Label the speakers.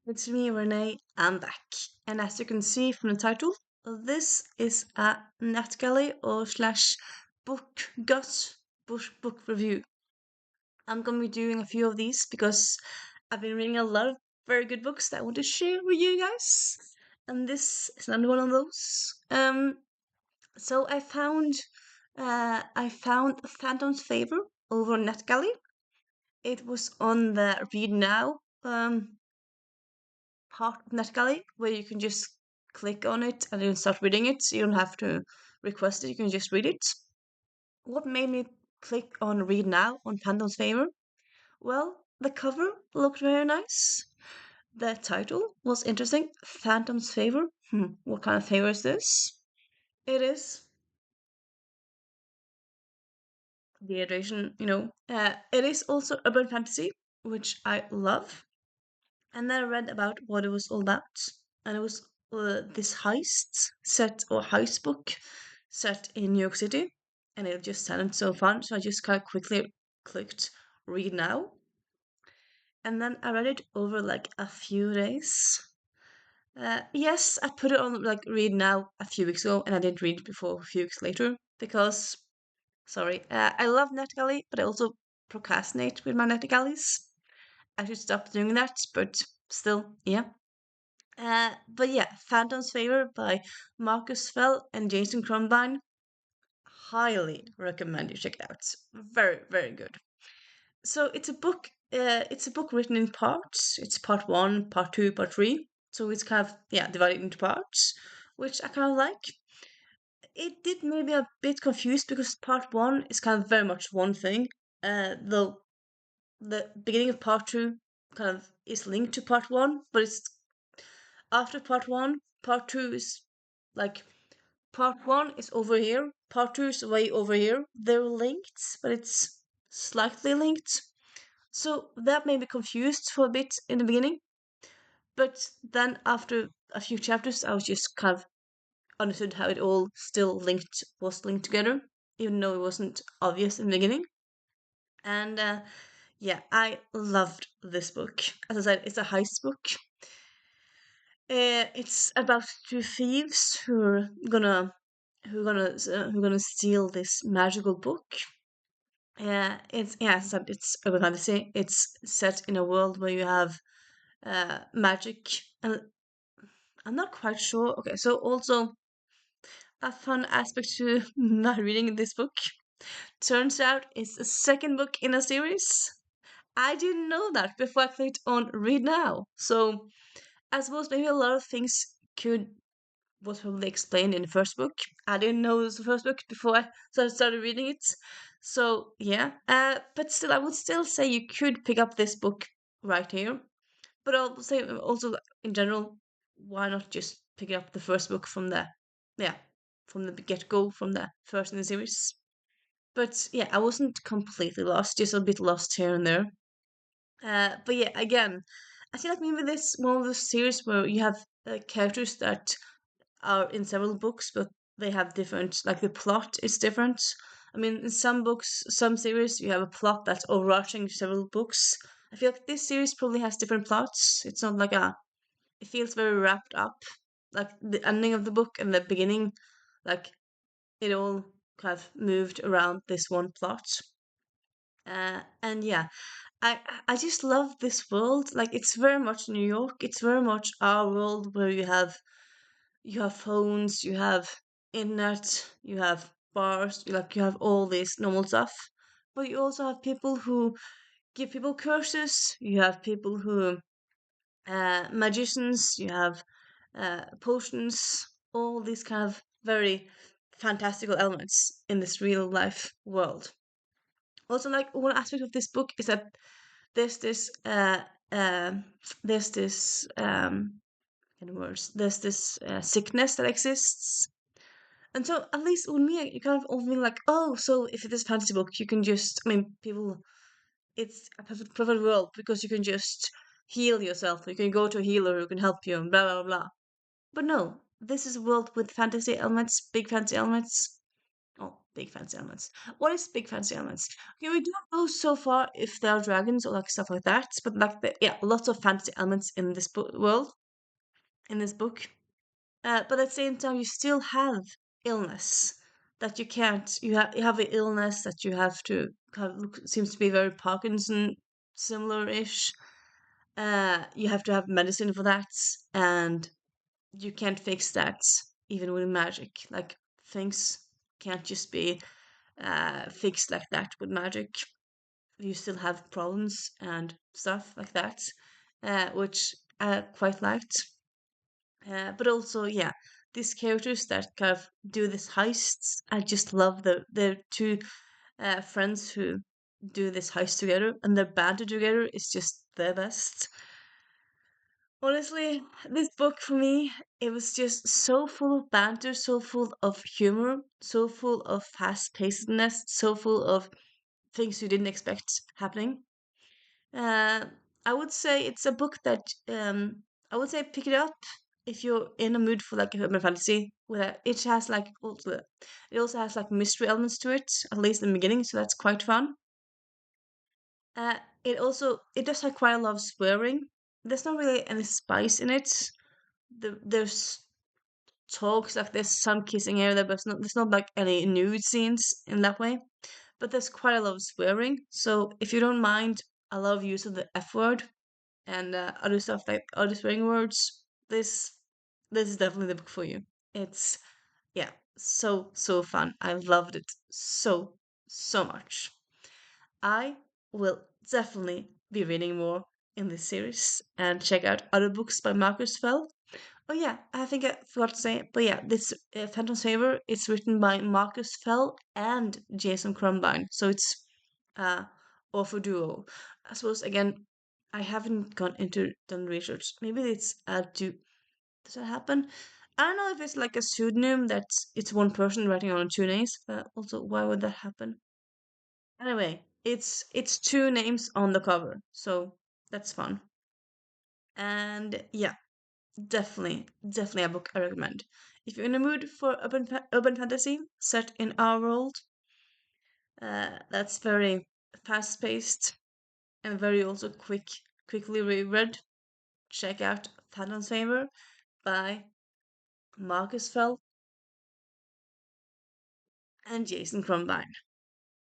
Speaker 1: It's me, Renee. I'm back. And as you can see from the title, this is a NetGalley or slash book gut book review. I'm gonna be doing a few of these because I've been reading a lot of very good books that I want to share with you guys. And this is another one of those. So I found Phantom's Favor over on NetGalley. It was on the Read Now part of NetGalley where you can just click on it and then start reading it. So you don't have to request it, you can just read it. What made me click on Read Now on Phantom's Favor? Well, the cover looked very nice. The title was interesting. Phantom's Favor. What kind of favor is this? It is the iteration. It is also urban fantasy, which I love. And then I read about what it was all about, and it was this heist book set in New York City, and it just sounded so fun. So I just kind of quickly clicked read now, and then I read it over like a few days. Yes, I put it on like read now a few weeks ago, and I didn't read it before a few weeks later because, sorry, I love NetGalley, but I also procrastinate with my NetGalleys. I should stop doing that, but still, yeah. But yeah, Phantom's Favor by Marcus Fell and Jason Crumbine. Highly recommend you check it out. Very, very good. So it's a book written in parts. It's part one, part two, part three. So it's kind of divided into parts, which I kind of like. It did maybe a bit confused because part one is kind of very much one thing. Though the beginning of part two kind of is linked to part one, but it's after part one, part two is like part one is over here, part two is way over here. They're linked, but it's slightly linked. So that made me confused for a bit in the beginning. But then after a few chapters, I was just kind of understood how it all still was linked together, even though it wasn't obvious in the beginning. And yeah, I loved this book. As I said, it's a heist book. It's about two thieves who are gonna steal this magical book. As I said, it's urban fantasy. It's set in a world where you have magic, and I'm not quite sure. Okay, so also a fun aspect to my reading this book turns out it's the second book in a series. I didn't know that before I clicked on read now. So I suppose maybe a lot of things could was probably explained in the first book. I didn't know it was the first book before I started reading it. So yeah, but still, I would still say you could pick up this book right here. But I'll say also in general, why not just pick up the first book yeah, from the get go, from the first in the series. But yeah, I wasn't completely lost, just a bit lost here and there. But yeah, again, I feel like maybe this one of those series where you have characters that are in several books, but they have different, like the plot is different. I mean, in some books, some series, you have a plot that's overarching several books. I feel like this series probably has different plots. It's not like it feels very wrapped up. Like the ending of the book and the beginning, like it all kind of moved around this one plot. And yeah, I just love this world. Like it's very much New York. It's very much our world where you have phones, you have internet, you have bars, you have all this normal stuff. But you also have people who give people curses. You have people who magicians. You have potions. All these kind of very fantastical elements in this real life world. Also, like one aspect of this book is that there's this uh, uh, there's this in words there's this sickness that exists. And so, at least with me, you kind of all mean like, oh, so if it is a fantasy book, you can just, I mean, people, it's a perfect world because you can just heal yourself. You can go to a healer who can help you, and blah, blah, blah. But no, this is a world with fantasy elements, big fantasy elements. Oh, big fancy elements. What is big fancy elements? Okay, we don't know so far if there are dragons or like stuff like that, but like yeah, lots of fantasy elements in this world, in this book. But at the same time, you still have illness that you can't. You have an illness that you have to kind of look, seems to be very Parkinson similar-ish. You have to have medicine for that, and you can't fix that even with magic. Like things can't just be fixed like that with magic. You still have problems and stuff like that, which I quite liked. But also, yeah, these characters that kind of do these heists, I just love the two friends who do this heist together, and their banter together is just the best. Honestly, this book for me, it was just so full of banter, so full of humor, so full of fast pacedness, so full of things you didn't expect happening. Uh, I would say it's a book that I would say pick it up if you're in a mood for like a urban fantasy. Where it has like it also has like mystery elements to it, at least in the beginning, so that's quite fun. It does have quite a lot of swearing. There's not really any spice in it. There's talks like there's some kissing here, but there's not like any nude scenes in that way. But there's quite a lot of swearing. So if you don't mind a lot of use of the F word and other stuff like other swearing words, this is definitely the book for you. It's yeah, so fun. I loved it so much. I will definitely be reading more in this series and check out other books by Marcus Fell. Oh yeah, I think I forgot to say, but yeah, this Phantom's Favor it's written by Marcus Fell and Jason Crumbine, so it's uh author duo. I suppose again, I haven't gone into done research. Maybe it's do does that happen? I don't know if it's like a pseudonym that it's one person writing on two names, but also why would that happen? Anyway, it's two names on the cover, so that's fun. And yeah, definitely a book I recommend. If you're in a mood for urban fantasy set in our world, that's very fast paced and very also quickly reread, check out Phantom's Favor by Marcus Fell and Jason Crumbine.